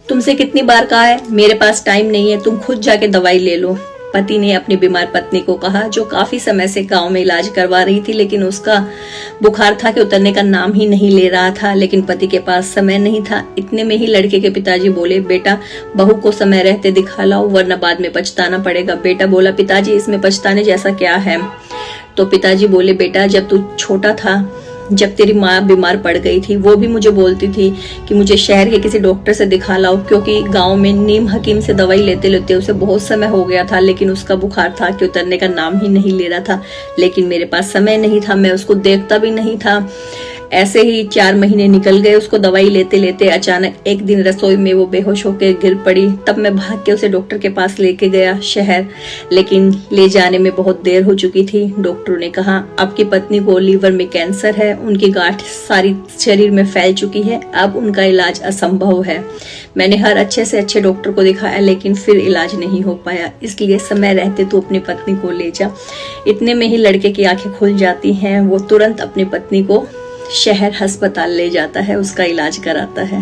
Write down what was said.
तुमसे कितनी बार कहा है, मेरे पास टाइम नहीं है, तुम खुद जाके दवाई ले लो। पति ने अपनी बीमार पत्नी को कहा, जो काफी समय से गांव में इलाज करवा रही थी, लेकिन उसका बुखार था कि उतरने का नाम ही नहीं ले रहा था। लेकिन पति के पास समय नहीं था। इतने में ही लड़के के पिताजी बोले, बेटा बहू को समय रहते दिखा लाओ, वरना बाद में पछताना पड़ेगा। बेटा बोला, पिताजी इसमें पछताने जैसा क्या है? तो पिताजी बोले, बेटा जब तू छोटा था, जब तेरी माँ बीमार पड़ गई थी, वो भी मुझे बोलती थी कि मुझे शहर के किसी डॉक्टर से दिखा लाओ, क्योंकि गांव में नीम हकीम से दवाई लेते लेते उसे बहुत समय हो गया था, लेकिन उसका बुखार था कि उतरने का नाम ही नहीं ले रहा था। लेकिन मेरे पास समय नहीं था, मैं उसको देखता भी नहीं था। ऐसे ही 4 महीने निकल गए उसको दवाई लेते लेते। अचानक एक दिन रसोई में वो बेहोश होकर गिर पड़ी। तब मैं भाग के उसे डॉक्टर के पास लेके गया शहर, लेकिन ले जाने में बहुत देर हो चुकी थी। डॉक्टरों ने कहा, आपकी पत्नी को लीवर में कैंसर है, उनकी गांठ सारी शरीर में फैल चुकी है, अब उनका इलाज असंभव है। मैंने हर अच्छे से अच्छे डॉक्टर को दिखाया, लेकिन फिर इलाज नहीं हो पाया, इसलिए समय रहते तो अपनी पत्नी को ले जा। इतने में ही लड़के की आंखें खुल जाती हैं। वो तुरंत अपनी पत्नी को शहर अस्पताल ले जाता है, उसका इलाज कराता है।